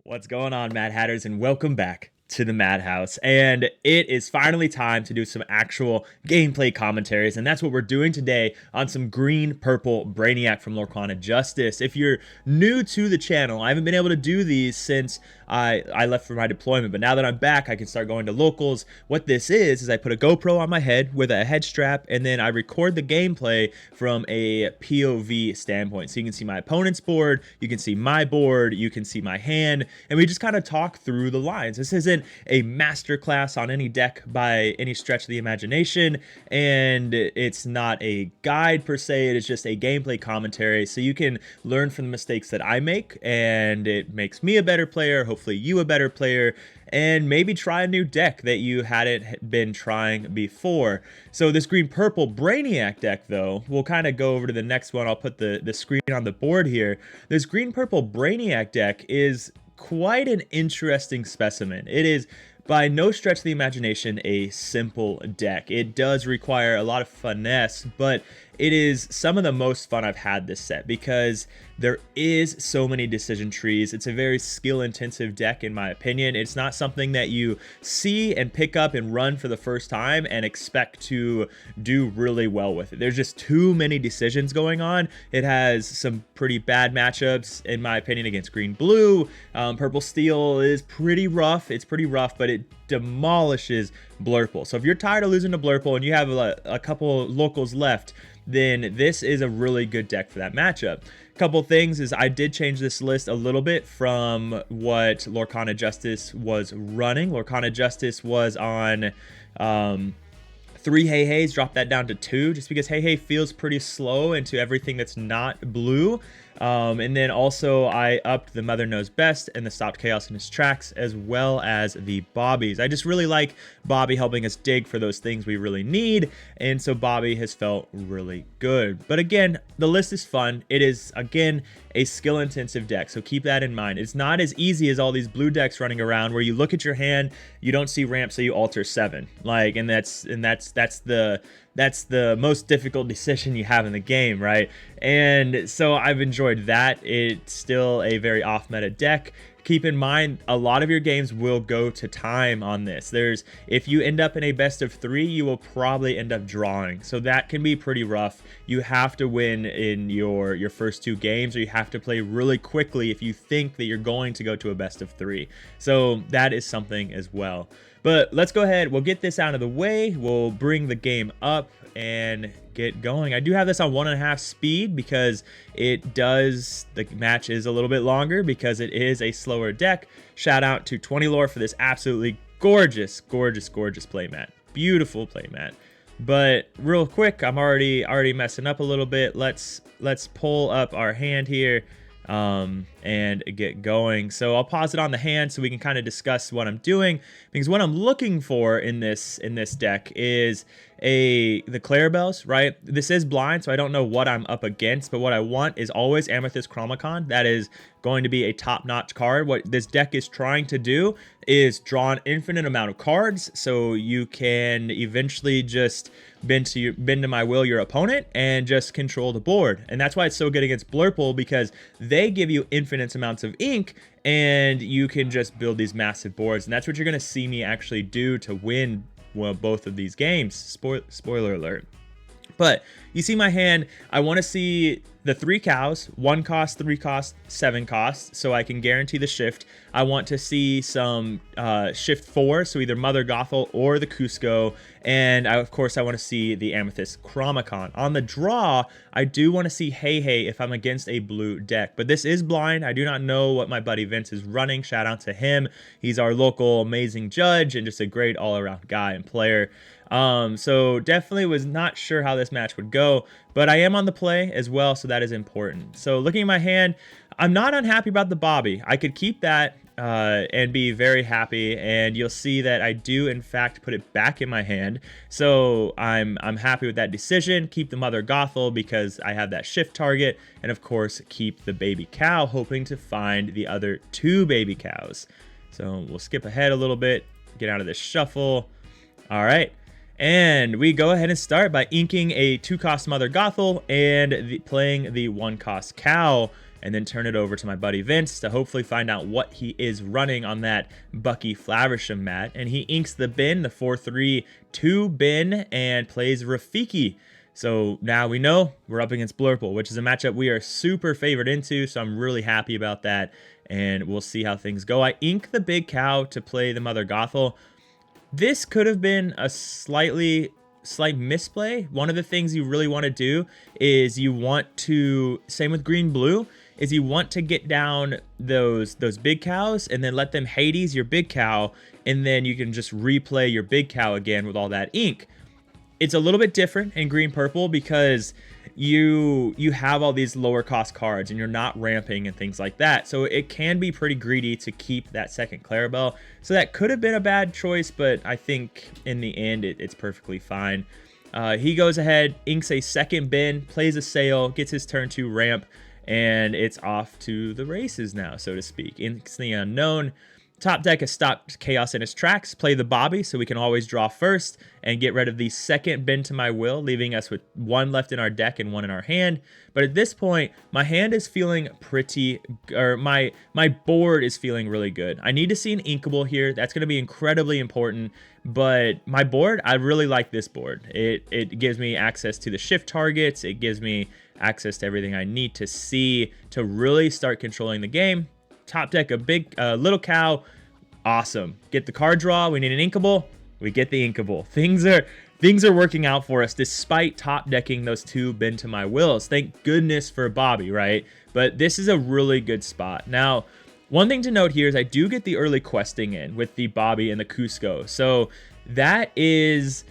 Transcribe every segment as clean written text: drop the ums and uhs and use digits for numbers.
What's going on, Mad Hatters, and welcome back to the Madhouse. And it is finally time to do some actual gameplay commentaries, and that's what we're doing today on some green purple Brainiac from Lorcana Justice. If you're new to the channel, I haven't been able to do these since I left for my deployment, but now that I'm back, I can start going to locals. What this is I put a GoPro on my head with a head strap, and then I record the gameplay from a POV standpoint. So you can see my opponent's board, you can see my board, you can see my hand, and we just kind of talk through the lines. This isn't a masterclass on any deck by any stretch of the imagination, and it's not a guide per se. It is just a gameplay commentary, so you can learn from the mistakes that I make, and it makes me a better player, hopefully you a better player, and maybe try a new deck that you hadn't been trying before. So this green purple Brainiac deck, though, we'll kind of go over to the next one. I'll put the screen on the board here. This green purple Brainiac deck is quite an interesting specimen. It is by no stretch of the imagination a simple deck. It does require a lot of finesse, but it is some of the most fun I've had this set because there is so many decision trees. It's a very skill intensive deck in my opinion. It's not something that you see and pick up and run for the first time and expect to do really well with it. There's just too many decisions going on. It has some pretty bad matchups in my opinion against green blue. Purple steel is pretty rough. It's pretty rough, but it demolishes Blurple. So if you're tired of losing to Blurple and you have a couple locals left, then this is a really good deck for that matchup. Couple things is I did change this list a little bit from what Lorcana Justice was running. Lorcana Justice was on 3 Hey Heys, dropped that down to 2 just because Hey Hey feels pretty slow into everything that's not blue. And then also I upped the Mother Knows Best and the Stopped Chaos in his tracks, as well as the Bobbies. I just really like Bobby helping us dig for those things we really need, and so Bobby has felt really good. But again, the list is fun. It is, again, a skill intensive deck, so keep that in mind. It's not as easy as all these blue decks running around where you look at your hand, you don't see ramp, so you alter 7. And that's the most difficult decision you have in the game, right? And so I've enjoyed that. It's still a very off-meta deck. Keep in mind, a lot of your games will go to time on this. If you end up in a best of 3, you will probably end up drawing. So that can be pretty rough. You have to win in your first 2 games, or you have to play really quickly if you think that you're going to go to a best of 3. So that is something as well. But let's go ahead, we'll get this out of the way, we'll bring the game up and get going. I do have this on 1.5 speed because the match is a little bit longer because it is a slower deck. Shout out to 20 Lore for this absolutely gorgeous playmat. Beautiful playmat. But real quick, I'm already messing up a little bit. Let's pull up our hand here and get going. So I'll pause it on the hand so we can kind of discuss what I'm doing, because what I'm looking for in this deck is the Clarabelles, right? This is blind, so I don't know what I'm up against, but what I want is always Amethyst Chromacon. That is going to be a top-notch card. What this deck is trying to do is draw an infinite amount of cards, so you can eventually just bend to my will your opponent and just control the board. And that's why it's so good against Blurple, because they give you infinite amounts of ink and you can just build these massive boards. And that's what you're going to see me actually do to win both of these games. Spoiler alert. But you see my hand, I want to see the 3 cows, 1 cost, 3 cost, 7 cost, so I can guarantee the shift. I want to see some shift 4, so either Mother Gothel or the Cusco, and of course I want to see the Amethyst Chromacon. On the draw, I do want to see Hey Hey if I'm against a blue deck, but this is blind. I do not know what my buddy Vince is running. Shout out to him. He's our local amazing judge and just a great all-around guy and player. So definitely was not sure how this match would go, but I am on the play as well, so that is important. So looking at my hand, I'm not unhappy about the Bobby. I could keep that and be very happy, and you'll see that I do in fact put it back in my hand. So I'm happy with that decision. Keep the Mother Gothel because I have that shift target, and of course keep the baby cow, hoping to find the other 2 baby cows. So we'll skip ahead a little bit, get out of this shuffle. All right. And we go ahead and start by inking a 2-cost Mother Gothel and playing the 1-cost cow. and then turn it over to my buddy Vince to hopefully find out what he is running on that Bucky Flaversham mat. And he inks the bin, the 4-3-2 bin, and plays Rafiki. So now we know we're up against Blurple, which is a matchup we are super favored into, so I'm really happy about that, and we'll see how things go. I ink the Big Cow to play the Mother Gothel. This could have been a slight misplay. One of the things you really want to do is you want to, same with green-blue, is you want to get down those big cows and then let them Hades your big cow, and then you can just replay your big cow again with all that ink. It's a little bit different in green purple because you have all these lower cost cards and you're not ramping and things like that. So it can be pretty greedy to keep that second Clarabelle. So that could have been a bad choice, but I think in the end it's perfectly fine. He goes ahead, inks a second bin, plays a sail, gets his turn 2 ramp, and it's off to the races now, so to speak. Inks the unknown. Top deck has stopped Chaos in its tracks. Play the Bobby so we can always draw first and get rid of the second Bend to My Will, leaving us with 1 left in our deck and 1 in our hand. But at this point, my hand is feeling pretty, or my board is feeling really good. I need to see an Inkable here. That's going to be incredibly important. But my board, I really like this board. It gives me access to the shift targets. It gives me access to everything I need to see to really start controlling the game. Top deck a little cow, awesome. Get the card draw. We need an Inkable. We get the Inkable. Things are working out for us despite top decking those 2 Bend to My Wills. Thank goodness for Bobby, right? But this is a really good spot. Now, one thing to note here is I do get the early questing in with the Bobby and the Cusco. So that is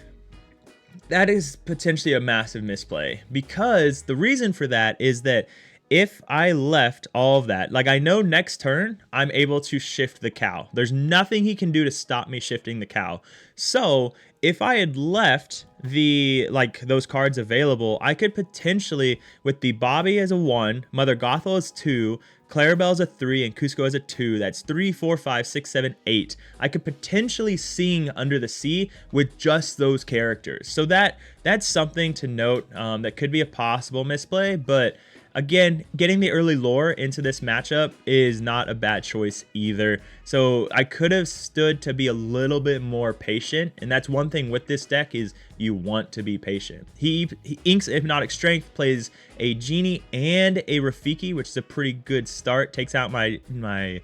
potentially a massive misplay, because the reason for that is that if I left all of that, like I know next turn, I'm able to shift the cow. There's nothing he can do to stop me shifting the cow. So if I had left those cards available, I could potentially, with the Bobby as a 1, Mother Gothel as 2, Clarabelle as a 3, and Cusco as a 2, that's 3, 4, 5, 6, 7, 8. I could potentially sing Under the Sea with just those characters. So that's something to note. That could be a possible misplay, but again, getting the early lore into this matchup is not a bad choice either. So I could have stood to be a little bit more patient, and that's one thing with this deck is you want to be patient. He inks Hypnotic Strength, plays a Genie and a Rafiki, which is a pretty good start. Takes out my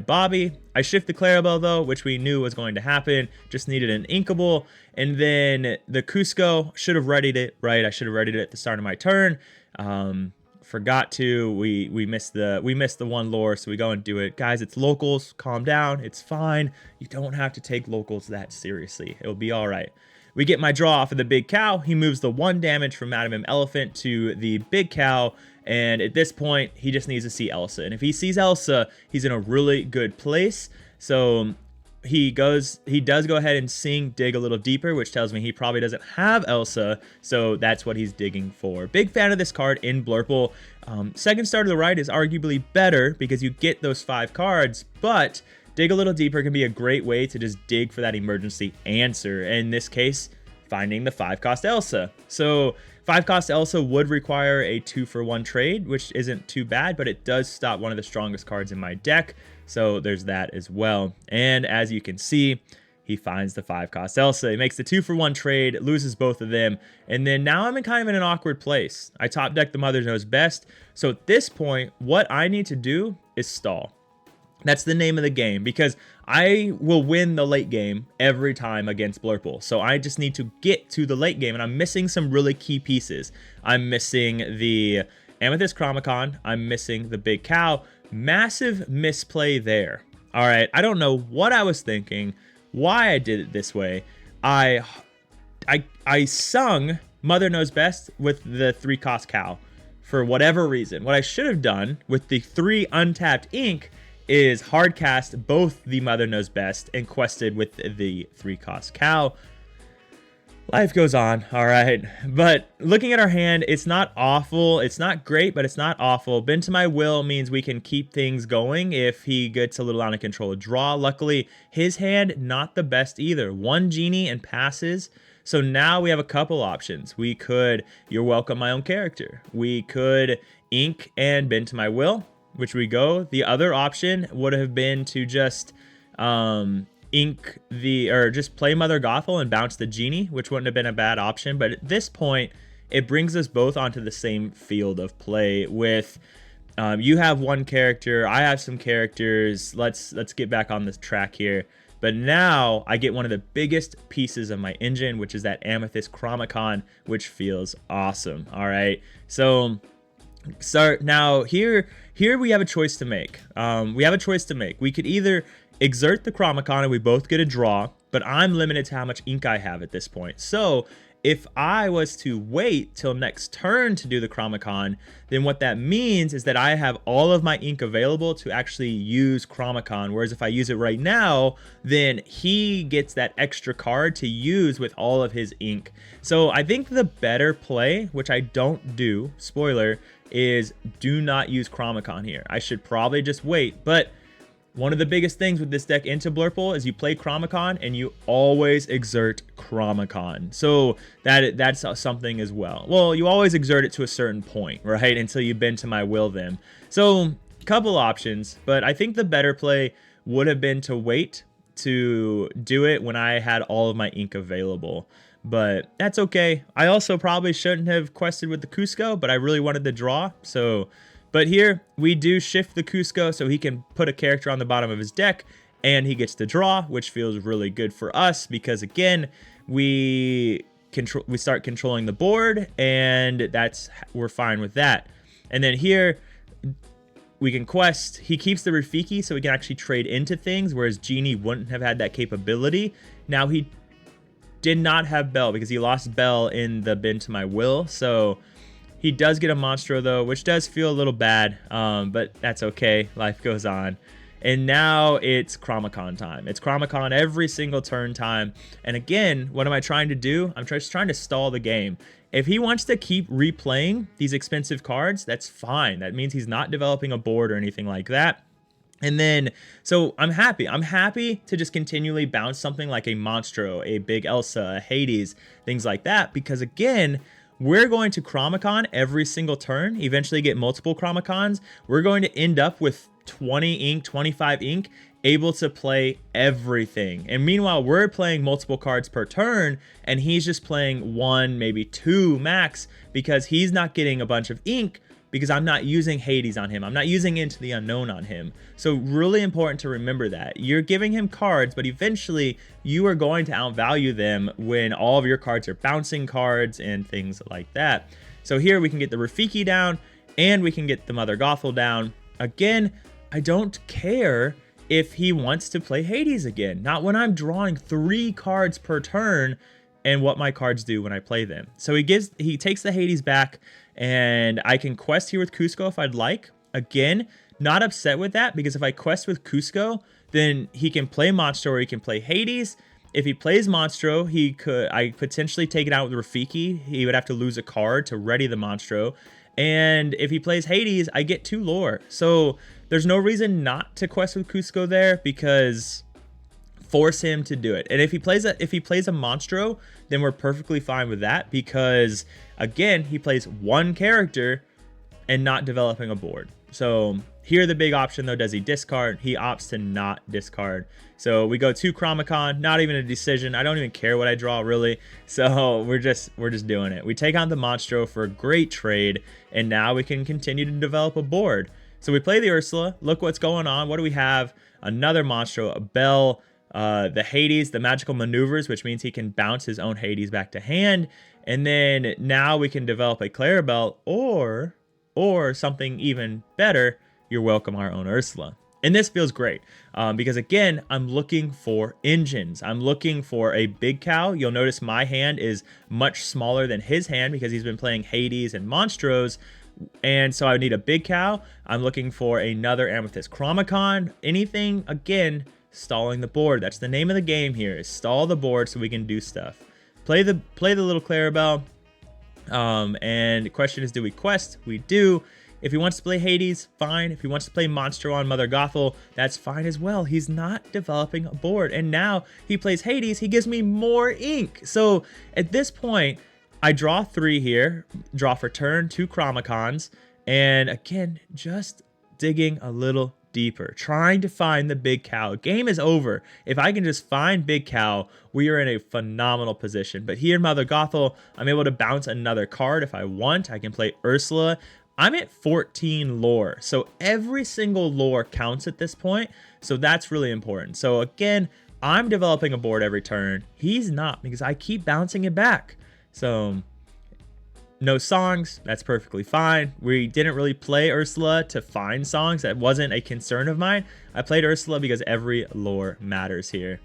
Bobby. I shift the Clarabelle though, which we knew was going to happen. Just needed an Inkable, and then the Cusco, should have readied it, right? I should have readied it at the start of my turn. Forgot to. We missed the 1 lore, so we go and do it. Guys, it's locals. Calm down. It's fine. You don't have to take locals that seriously. It'll be all right. We get my draw off of the Big Cow. He moves the 1 damage from Madam M Elephant to the Big Cow, and at this point, he just needs to see Elsa. And if he sees Elsa, he's in a really good place. So he does go ahead and dig a little deeper, which tells me he probably doesn't have Elsa, so that's what he's digging for. Big fan of this card in Blurple. Second Star to the Right is arguably better because you get those 5 cards, but dig a little deeper can be a great way to just dig for that emergency answer. In this case, finding the 5-cost Elsa. So 5-cost Elsa would require a 2-for-1 trade, which isn't too bad, but it does stop one of the strongest cards in my deck. So there's that as well. And as you can see, he finds the 5-cost Elsa. He makes the 2-for-1 trade, loses both of them. And then now I'm in an awkward place. I top deck the Mother Knows Best. So at this point, what I need to do is stall. That's the name of the game, because I will win the late game every time against Blurple. So I just need to get to the late game, and I'm missing some really key pieces. I'm missing the Amethyst Chromicon. I'm missing the Big Cow. Massive misplay there. All right, I don't know what I was thinking, why I did it this way. I sung Mother Knows Best with the 3-cost cow for whatever reason. What I should have done with the 3 untapped ink is hard cast both the Mother Knows Best and quested with the 3-cost cow. Life goes on, all right. But looking at our hand, it's not awful. It's not great, but it's not awful. Bend to My Will means we can keep things going if he gets a little out of control. Draw, luckily, his hand, not the best either. 1 Genie and passes. So now we have a couple options. We could, You're Welcome My Own Character. We could ink and bend to my will, which we go. The other option would have been to just ink or just play Mother Gothel and bounce the genie, which wouldn't have been a bad option. But at this point, it brings us both onto the same field of play with you have one character, I have some characters. Let's get back on this track here. But now I get one of the biggest pieces of my engine, which is that Amethyst Chromacon, which feels awesome. All right, so now here we have a choice to make. We could either exert the Chromacon and we both get a draw, but I'm limited to how much ink I have at this point. So if I was to wait till next turn to do the Chromacon, then what that means is that I have all of my ink available to actually use Chromacon. Whereas if I use it right now, then he gets that extra card to use with all of his ink. So I think the better play, which I don't do, spoiler, is do not use Chromacon here. I should probably just wait, but one of the biggest things with this deck into Blurple is you play Chromacon and you always exert Chromacon. So that's something as well. Well, you always exert it to a certain point, right? Until you bend to my will them. So couple options, but I think the better play would have been to wait to do it when I had all of my ink available. But that's okay. I also probably shouldn't have quested with the Cusco, but I really wanted to draw, so... But here, we do shift the Cusco so he can put a character on the bottom of his deck, and he gets to draw, which feels really good for us because, again, we start controlling the board, and we're fine with that. And then here, we can quest. He keeps the Rafiki so we can actually trade into things, whereas Genie wouldn't have had that capability. Now, he did not have Bell because he lost Bell in the Bend to My Will, so... He does get a Monstro though, which does feel a little bad, but that's okay. Life goes on. And now it's Chromacon time. It's Chromacon every single turn time. And again, what am I trying to do? I'm just trying to stall the game. If he wants to keep replaying these expensive cards, that's fine. That means he's not developing a board or anything like that. And then, so I'm happy. I'm happy to just continually bounce something like a Monstro, a Big Elsa, a Hades, things like that. Because again, we're going to Chromacon every single turn, eventually get multiple Chromacons. We're going to end up with 20 ink, 25 ink, able to play everything. And meanwhile, we're playing multiple cards per turn, and he's just playing one, maybe two max, because he's not getting a bunch of ink, because I'm not using Hades on him. I'm not using Into the Unknown on him. So really important to remember that. You're giving him cards, but eventually you are going to outvalue them when all of your cards are bouncing cards and things like that. So here we can get the Rafiki down and we can get the Mother Gothel down. Again, I don't care if he wants to play Hades again. Not when I'm drawing 3 cards per turn and what my cards do when I play them. So he takes the Hades back, and I can quest here with Cusco if I'd like. Again, not upset with that, because if I quest with Cusco, then he can play Monstro or he can play Hades. If he plays Monstro, I potentially take it out with Rafiki. He would have to lose a card to ready the Monstro. And if he plays Hades, I get 2 lore. So there's no reason not to quest with Cusco there, because force him to do it. And if he plays a Monstro, then we're perfectly fine with that, because again, he plays one character and not developing a board. So here the big option though, does he discard? He opts to not discard. So we go to Chromacon, not even a decision. I don't even care what I draw really. So we're just doing it. We take on the Monstro for a great trade, and now we can continue to develop a board. So we play the Ursula. Look what's going on. What do we have? Another Monstro, a Bell, the Hades, the magical maneuvers, which means he can bounce his own Hades back to hand. And then now we can develop a Clarabelle, or something even better, you're welcome, our own Ursula. And this feels great because, again, I'm looking for engines. I'm looking for a big cow. You'll notice my hand is much smaller than his hand because he's been playing Hades and Monstros. And so I need a big cow. I'm looking for another Amethyst Chromacon. Anything, again, stalling the board. That's the name of the game here, is stall the board so we can do stuff. Play the little Clarabelle. And the question is, do we quest? We do. If he wants to play Hades, fine. If he wants to play Monstro on Mother Gothel, that's fine as well. He's not developing a board. And now he plays Hades. He gives me more ink. So at this point, I draw 3 here. Draw for turn, 2 Chromacons. And again, just digging a little deeper, trying to find the big cow. Game is over. If I can just find big cow, we are in a phenomenal position. But here in Mother Gothel, I'm able to bounce another card if I want. I can play Ursula. I'm at 14 lore, so every single lore counts at this point, so that's really important. So again, I'm developing a board every turn. He's not, because I keep bouncing it back. So no songs, that's perfectly fine. We didn't really play Ursula to find songs. That wasn't a concern of mine. I played Ursula because every lore matters here.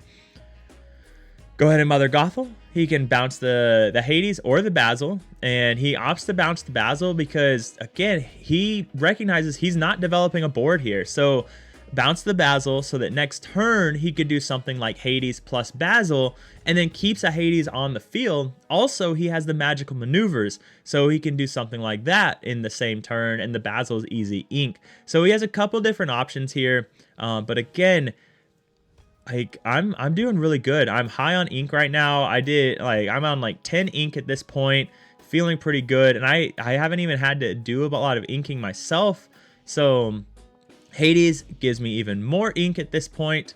Go ahead and Mother Gothel. He can bounce the Hades or the Basil, and he opts to bounce the Basil because, again, he recognizes he's not developing a board here. So bounce the Basil so that next turn he could do something like Hades plus Basil, and then keeps a Hades on the field. Also, he has the magical maneuvers, so he can do something like that in the same turn, and the Basil is easy ink. So he has a couple different options here, but again, like I'm doing really good. I'm high on ink right now. I'm on like 10 ink at this point, feeling pretty good, and I haven't even had to do a lot of inking myself. So Hades gives me even more ink at this point.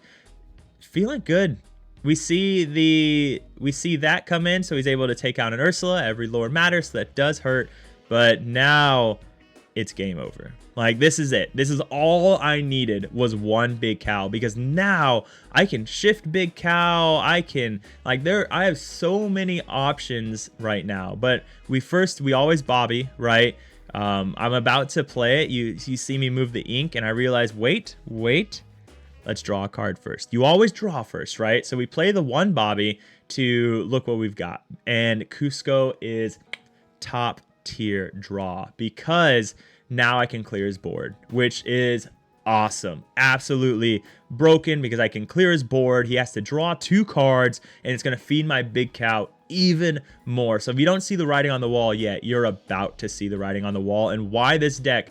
Feeling good. We see that come in, so he's able to take out an Ursula. Every lore matters, so that does hurt, but now it's game over. Like, this is it. This is all I needed, was one big cow, because now I can shift big cow. I have so many options right now, but we always Bobby, right? I'm about to play it. You see me move the ink, and I realize, wait, let's draw a card first. You always draw first, right? So we play the one Bobby to look what we've got, and Cusco is top tier draw, because now I can clear his board, which is awesome. Absolutely broken, because I can clear his board. He has to draw 2 cards, and it's going to feed my big cow even more. So if you don't see the writing on the wall yet, you're about to see the writing on the wall, and why this deck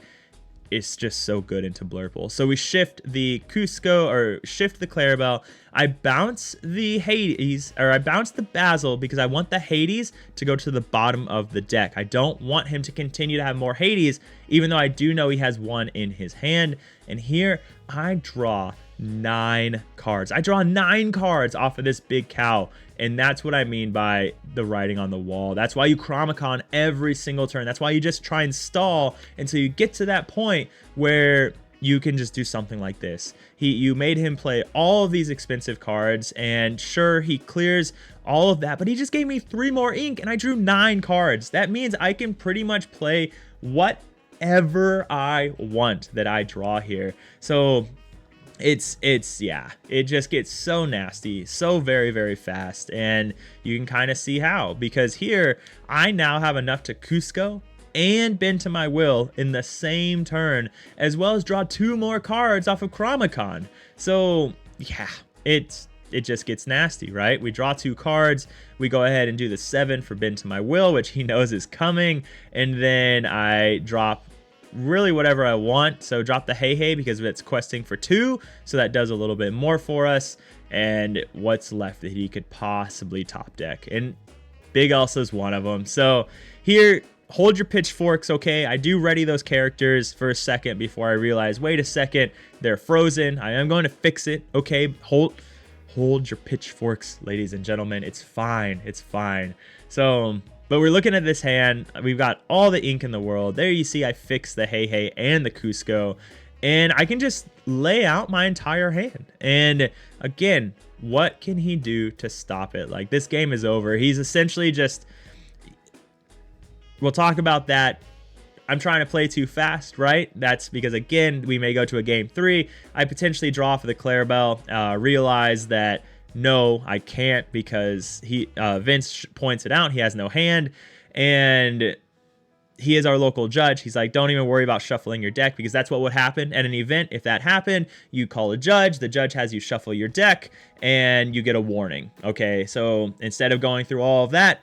is just so good into Blurple. So we shift the Cusco, or shift the Clarabelle. I bounce the Hades, or I bounce the Basil, because I want the Hades to go to the bottom of the deck. I don't want him to continue to have more Hades, even though I do know he has one in his hand. And here I draw 9 cards. I draw 9 cards off of this big cow, and that's what I mean by the writing on the wall. That's why you Chromicon every single turn. That's why you just try and stall until you get to that point where you can just do something like this. You made him play all of these expensive cards, and sure, he clears all of that, but he just gave me 3 more ink, and I drew 9 cards. That means I can pretty much play whatever I want that I draw here. So yeah, it just gets so nasty, so very, very fast, and you can kind of see how, because here I now have enough to Cusco and bend to my will in the same turn, as well as draw 2 more cards off of Chromicon. So yeah, it just gets nasty, right? We draw 2 cards, we go ahead and do the 7 for bend to my will, which he knows is coming, and then I drop really whatever I want. So drop the Hey because it's questing for 2, so that does a little bit more for us. And what's left that he could possibly top deck, and Big Elsa's one of them. So here, hold your pitchforks, okay? I do ready those characters for a second before I realize, wait a second, they're frozen. I am going to fix it, okay? Hold your pitchforks, ladies and gentlemen. It's fine. It's fine. So, but we're looking at this hand. We've got all the ink in the world. There you see I fixed the Hey and the Cusco, and I can just lay out my entire hand. And again, what can he do to stop it? Like, this game is over. He's essentially just... We'll talk about that. I'm trying to play too fast, right? That's because, again, we may go to a game 3. I potentially draw for the Clarabelle, realize that no, I can't, because Vince points it out. He has no hand, and he is our local judge. He's like, don't even worry about shuffling your deck, because that's what would happen at an event. If that happened, you call a judge. The judge has you shuffle your deck, and you get a warning. Okay, so instead of going through all of that,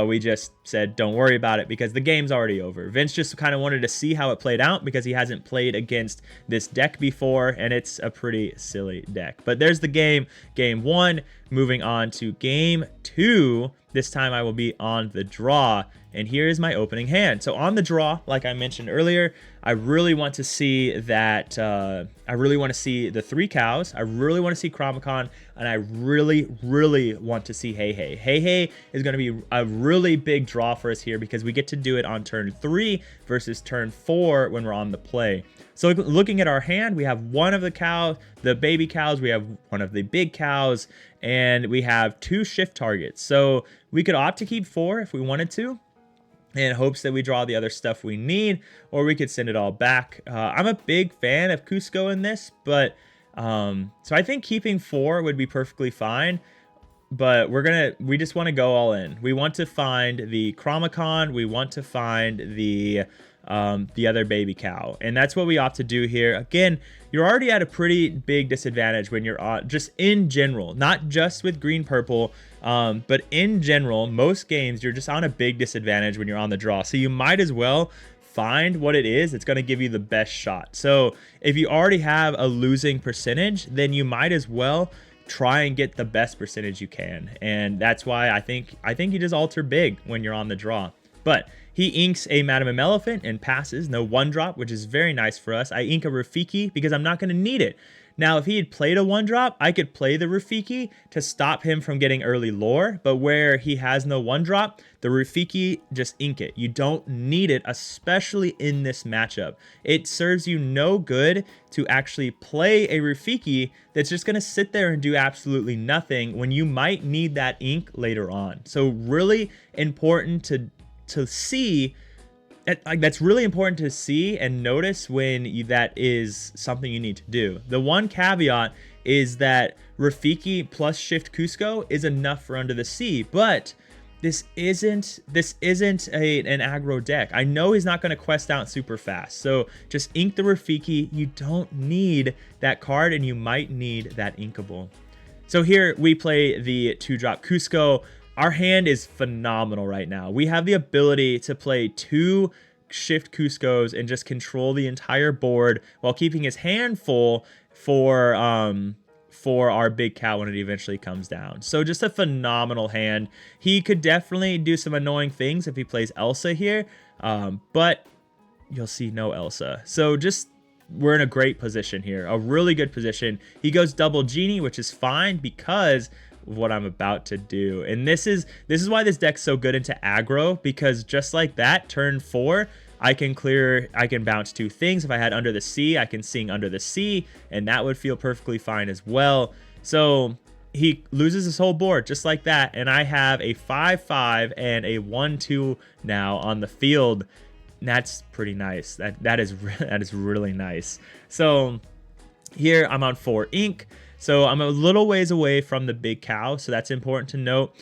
we just said, don't worry about it, because the game's already over. Vince just kind of wanted to see how it played out, because he hasn't played against this deck before, and it's a pretty silly deck. But there's the game 1. Moving on to game 2. This time I will be on the draw, and here is my opening hand. So on the draw, like I mentioned earlier, I really want to see that, I really want to see the 3 cows, I really want to see Chromicon, and I really, really want to see Hey Hey. Hey Hey is going to be a really big draw for us here because we get to do it on turn 3 versus turn 4 when we're on the play. So looking at our hand, we have one of the cows, the baby cows, we have one of the big cows, and we have 2 shift targets. So we could opt to keep 4 if we wanted to, in hopes that we draw the other stuff we need, or we could send it all back. I'm a big fan of Cusco in this, but so I think keeping 4 would be perfectly fine. But we just want to go all in. We want to find the Chromicon. We want to find the other baby cow, and that's what we opt to do here. Again, you're already at a pretty big disadvantage when you're on, just in general, not just with green purple, but in general, most games you're just on a big disadvantage when you're on the draw. So you might as well find what it is that's going to give you the best shot. So if you already have a losing percentage, then you might as well try and get the best percentage you can. And that's why I think you just alter big when you're on the draw. But he inks a Madame Elephant and passes, no 1-drop, which is very nice for us. I ink a Rafiki because I'm not going to need it. Now, if he had played a 1-drop, I could play the Rafiki to stop him from getting early lore, but where he has no 1-drop, the Rafiki, just ink it. You don't need it, especially in this matchup. It serves you no good to actually play a Rafiki that's just going to sit there and do absolutely nothing when you might need that ink later on. So really important to see. That's really important to see and notice when that is something you need to do. The one caveat is that Rafiki plus Shift Cusco is enough for Under the Sea, but this isn't an aggro deck. I know he's not going to quest out super fast, so just ink the Rafiki. You don't need that card, and you might need that inkable. So here we play the 2-drop Cusco. Our hand is phenomenal right now. We have the ability to play 2 Shift Cuscos and just control the entire board while keeping his hand full for our big cow when it eventually comes down. So just a phenomenal hand. He could definitely do some annoying things if he plays Elsa here, but you'll see no Elsa. So just we're in a great position here, a really good position. He goes double Genie, which is fine because what I'm about to do. And this is why this deck's so good into aggro, because just like that, turn 4, I can bounce 2 things. If I had Under the Sea, I can sing Under the Sea, and that would feel perfectly fine as well. So he loses his whole board just like that, and I have a 5-5 and a 1-2 now on the field. And that's pretty nice. That is really nice. So here I'm on 4 ink. So I'm a little ways away from the big cow, so that's important to note.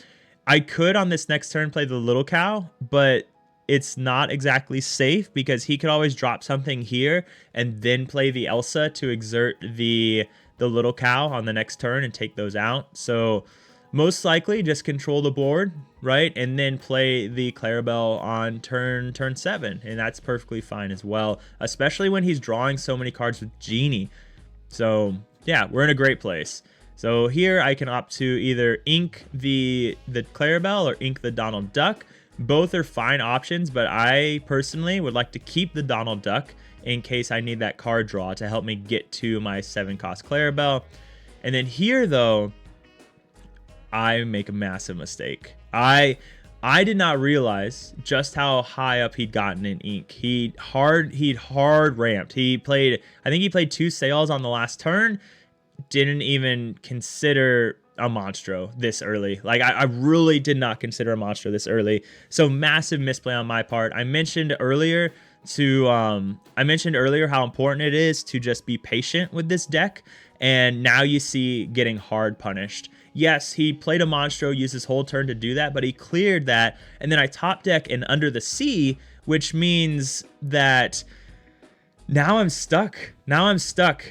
I could on this next turn play the little cow, but it's not exactly safe because he could always drop something here and then play the Elsa to exert the little cow on the next turn and take those out. So most likely just control the board, right? And then play the Clarabelle on turn 7, and that's perfectly fine as well, especially when he's drawing so many cards with Genie. So yeah, we're in a great place. So here I can opt to either ink the Clarabelle or ink the Donald Duck. Both are fine options, but I personally would like to keep the Donald Duck in case I need that card draw to help me get to my 7-cost Clarabelle. And then here though, I make a massive mistake. I did not realize just how high up he'd gotten in ink. He'd hard ramped. I think he played 2 sales on the last turn. Didn't even consider a Monstro this early. Like I really did not consider a Monstro this early. So massive misplay on my part. I mentioned earlier how important it is to just be patient with this deck, and now you see getting hard punished. Yes, he played a Monstro, used his whole turn to do that, but he cleared that, and then I top deck and Under the Sea, which means that now I'm stuck.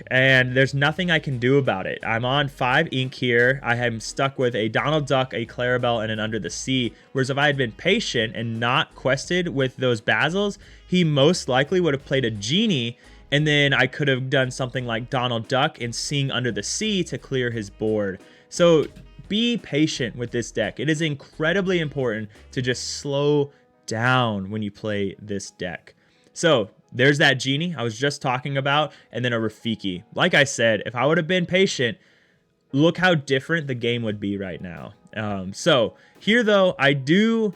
And there's nothing I can do about it. I'm on 5 ink here. I am stuck with a Donald Duck, a Clarabelle, and an Under the Sea. Whereas if I had been patient and not quested with those Basils, he most likely would have played a Genie, and then I could have done something like Donald Duck and Sing Under the Sea to clear his board. So be patient with this deck. It is incredibly important to just slow down when you play this deck. So there's that Genie I was just talking about, and then a Rafiki. Like I said, if I would have been patient, look how different the game would be right now. So here though, I do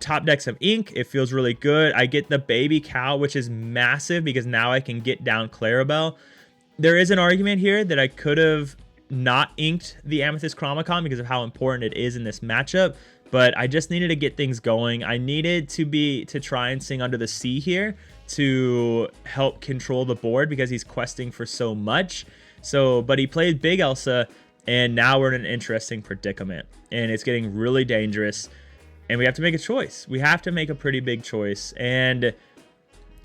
top deck some ink. It feels really good. I get the baby cow, which is massive because now I can get down Clarabelle. There is an argument here that I could have not inked the Amethyst Chromicon because of how important it is in this matchup, but I just needed to get things going. I needed to try and sing Under the Sea here to help control the board because he's questing for so much. But he played Big Elsa, and now we're in an interesting predicament, and it's getting really dangerous, and we have to make a choice. We have to make a pretty big choice, and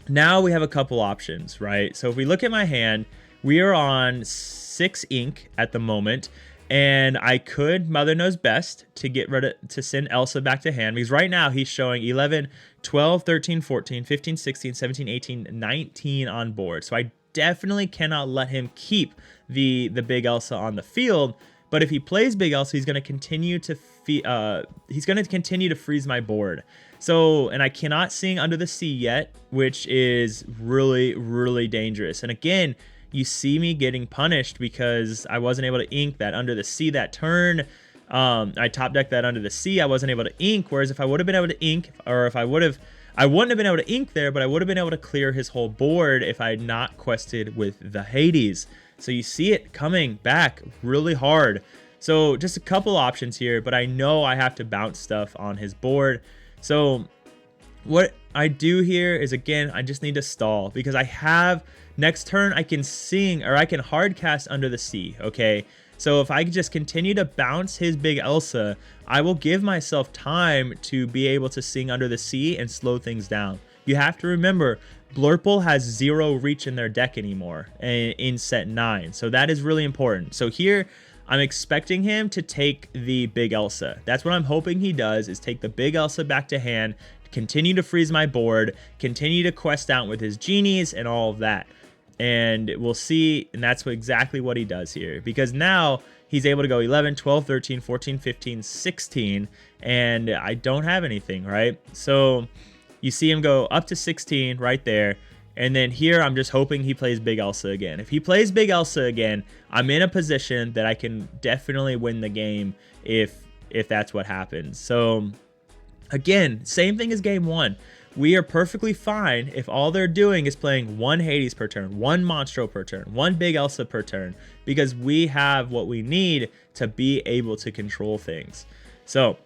now we have a couple options, right? So if we look at my hand, we are on 6 ink at the moment, and I could Mother Knows Best to send Elsa back to hand, because right now he's showing 11, 12, 13, 14, 15, 16, 17, 18, 19 on board. So I definitely cannot let him keep the Big Elsa on the field. But if he plays Big Elsa, he's going to continue to freeze my board. So, and I cannot sing Under the Sea yet, which is really, really dangerous. And again, you see me getting punished because I wasn't able to ink that Under the Sea that turn. I top decked that Under the Sea. I wasn't able to ink. Whereas if I would have been able to ink, or if I wouldn't have been able to ink there, but I would have been able to clear his whole board if I had not quested with the Hades. So you see it coming back really hard. So just a couple options here, but I know I have to bounce stuff on his board. So what I do here is, again, I just need to stall because I have next turn I can sing, or I can hard cast Under the Sea. Okay. So if I just continue to bounce his Big Elsa, I will give myself time to be able to sing Under the Sea and slow things down. You have to remember, Blurple has 0 reach in their deck anymore in set 9. So that is really important. So here, I'm expecting him to take the Big Elsa. That's what I'm hoping he does, is take the Big Elsa back to hand, continue to freeze my board, continue to quest out with his genies and all of that. And we'll see, and that's exactly what he does here, because now he's able to go 11, 12, 13, 14, 15, 16, and I don't have anything, right? So you see him go up to 16 right there, and then here I'm just hoping he plays Big Elsa again. If he plays Big Elsa again, I'm in a position that I can definitely win the game if that's what happens. So again, same thing as game 1. We are perfectly fine if all they're doing is playing 1 Hades per turn, 1 Monstro per turn, 1 Big Elsa per turn, because we have what we need to be able to control things. So,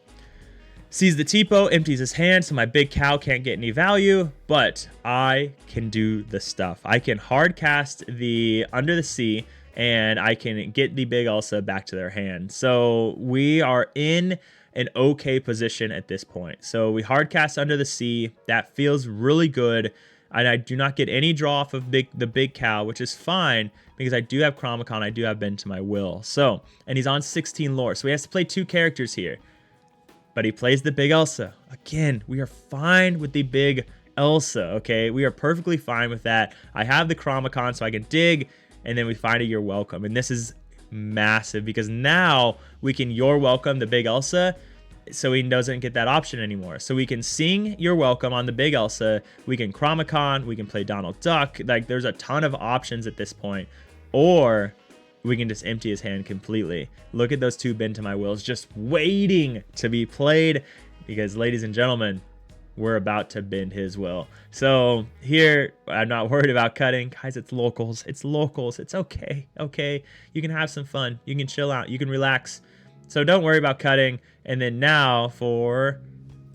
sees the Tipo, empties his hand, so my big cow can't get any value, but I can do the stuff. I can hard cast the Under the Sea, and I can get the Big Elsa back to their hand. So we are in an okay position at this point. So we hard cast Under the Sea. That feels really good. And I do not get any draw off of the big cow, which is fine because I do have Chromicon. I do have Bend to My Will. So, and he's on 16 lore. So he has to play 2 characters here. But he plays the Big Elsa. Again, we are fine with the Big Elsa, okay? We are perfectly fine with that. I have the Chromicon, so I can dig, and then we find a You're Welcome. And this is massive because now we can You're Welcome the Big Elsa, so he doesn't get that option anymore. So we can sing You're Welcome on the Big Elsa, we can Chromicon, we can play Donald Duck. Like, there's a ton of options at this point. Or we can just empty his hand completely. Look at those 2 Bend to My Wills just waiting to be played, because ladies and gentlemen, we're about to bend his will. So here, I'm not worried about cutting. Guys, it's locals. It's locals. It's okay. Okay. You can have some fun. You can chill out. You can relax. So don't worry about cutting. And then now for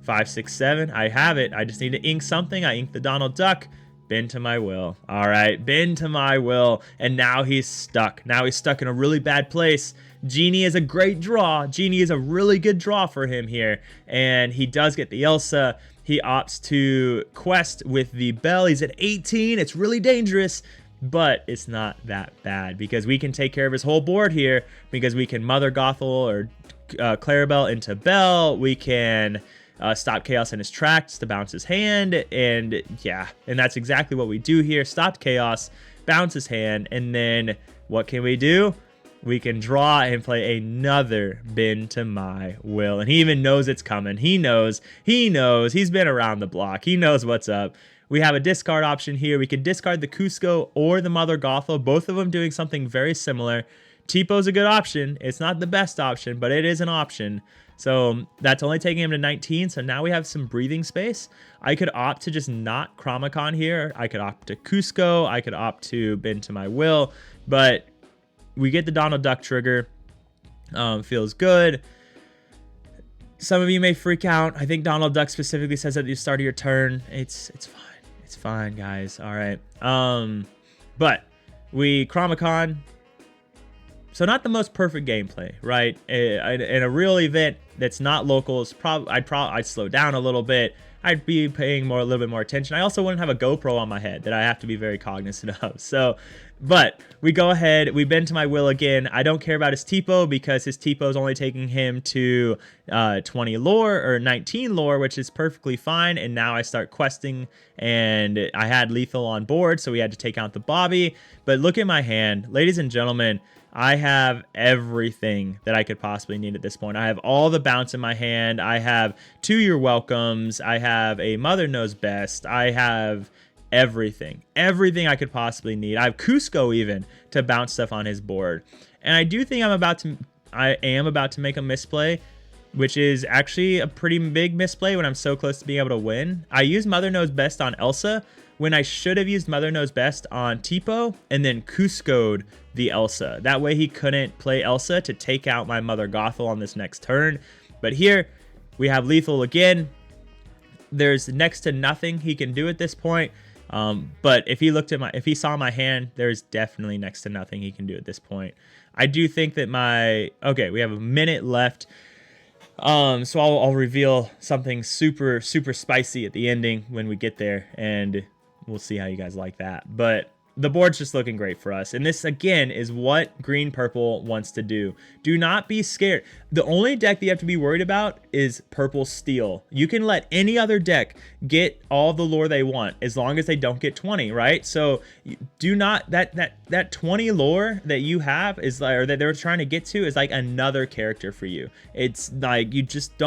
5, 6, 7, I have it. I just need to ink something. I ink the Donald Duck. Bend to My Will. All right. Bend to My Will. And now he's stuck. Now he's stuck in a really bad place. Genie is a great draw. Genie is a really good draw for him here. And he does get the Elsa. He opts to quest with the Bell. He's at 18. It's really dangerous, but it's not that bad because we can take care of his whole board here because we can Mother Gothel or Clarabelle into Bell. We can stop Chaos in his tracks to bounce his hand. And yeah, and that's exactly what we do here. Stopped Chaos, bounce his hand, and then what can we do? we can draw and play another Bend to My Will. And he even knows it's coming. He knows. He's been around the block. He knows what's up. We have a discard option here. We can discard the Cusco or the Mother Gothel, both of them doing something very similar. Tipo a good option. It's not the best option, but it is an option. So that's only taking him to 19. So now we have some breathing space. I could opt to just not Chromacon here. I could opt to Cusco. I could opt to Bend to My Will. But we get the Donald Duck trigger. Feels good. Some of you may freak out. I think Donald Duck specifically says at the start of your turn. It's fine. It's fine, guys. All right. But we Chromacon. So not the most perfect gameplay, right? In a real event that's not locals, I'd slow down a little bit. I'd be paying a little bit more attention. I also wouldn't have a GoPro on my head that I have to be very cognizant of. So, but we go ahead, we Bend to My Will again. I don't care about his Tipo because his Tipo is only taking him to 20 lore or 19 lore, which is perfectly fine. And now I start questing, and I had lethal on board, so we had to take out the Bobby. But look at my hand, ladies and gentlemen. I have everything that I could possibly need at this point. I have all the bounce in my hand. I have 2 You're Welcomes. I have a Mother Knows Best. I have everything. Everything I could possibly need. I have Cusco even to bounce stuff on his board. And I do think I am about to make a misplay, which is actually a pretty big misplay when I'm so close to being able to win. I used Mother Knows Best on Elsa when I should have used Mother Knows Best on Tipo and then Cusco'd the Elsa. That way he couldn't play Elsa to take out my Mother Gothel on this next turn. But here we have lethal again. There's next to nothing he can do at this point. But if he saw my hand, there's definitely next to nothing he can do at this point. I do think that we have a minute left. So I'll reveal something super spicy at the ending when we get there, and we'll see how you guys like that. But the board's just looking great for us. And this, again, is what Green Purple wants to do. Do not be scared. The only deck that you have to be worried about is Purple Steel. You can let any other deck get all the lore they want as long as they don't get 20, right? So do not, that 20 lore that you have is like, or that they're trying to get to is like another character for you. It's like, you just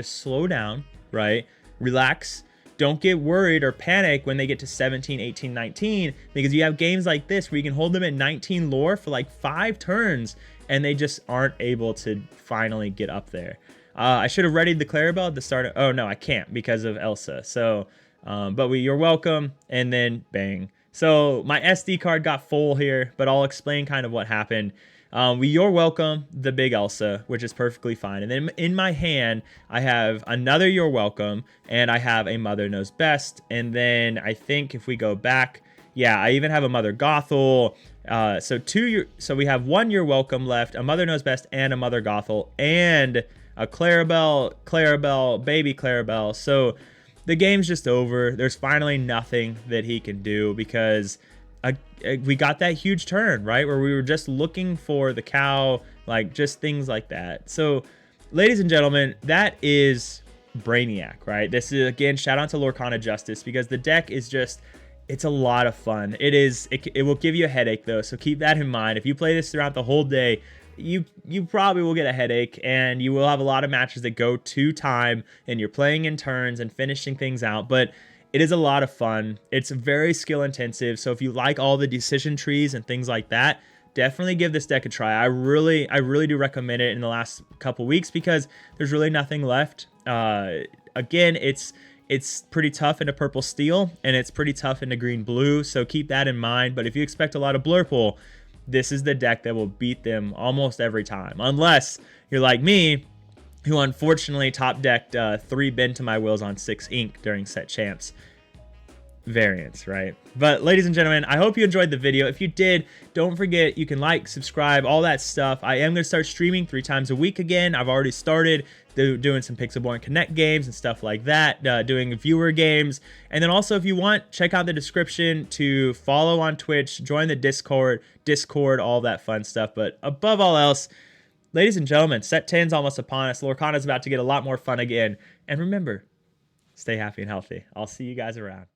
slow down, right? Relax. Don't get worried or panic when they get to 17, 18, 19, because you have games like this where you can hold them at 19 lore for like 5 turns and they just aren't able to finally get up there. I should have readied the Clarabelle at the start. Oh no, I can't because of Elsa. So, but You're Welcome, and then bang. So my SD card got full here, but I'll explain kind of what happened. You're Welcome, the big Elsa, which is perfectly fine. And then in my hand, I have another You're Welcome, and I have a Mother Knows Best. And then I think if we go back, yeah, I even have a Mother Gothel. So we have 1 You're Welcome left, a Mother Knows Best, and a Mother Gothel, and a Clarabelle, baby Clarabelle. So the game's just over. There's finally nothing that he can do because we got that huge turn, right? Where we were just looking for the cow, like just things like that. So, ladies and gentlemen, that is Brainiac, right? This is, again, shout out to Lorcana Justice because the deck is just, it's a lot of fun. It will give you a headache though, so keep that in mind. If you play this throughout the whole day, you probably will get a headache, and you will have a lot of matches that go to time, and you're playing in turns and finishing things out, but it is a lot of fun. It's very skill intensive. So if you like all the decision trees and things like that, definitely give this deck a try. I really do recommend it in the last couple weeks because there's really nothing left. Again, it's pretty tough into Purple Steel, and it's pretty tough into Green Blue. So keep that in mind. But if you expect a lot of Blurple, this is the deck that will beat them almost every time. Unless you're like me, who unfortunately top decked 3 Bend to My Wills on 6 ink during set champs variants, right? But ladies and gentlemen, I hope you enjoyed the video. If you did, don't forget you can like, subscribe, all that stuff. I am going to start streaming 3 times a week again. I've already started doing some Pixelborn Connect games and stuff like that, doing viewer games. And then also, if you want, check out the description to follow on Twitch, join the Discord, all that fun stuff. But above all else, ladies and gentlemen, set 10's almost upon us. Lorcana's about to get a lot more fun again. And remember, stay happy and healthy. I'll see you guys around.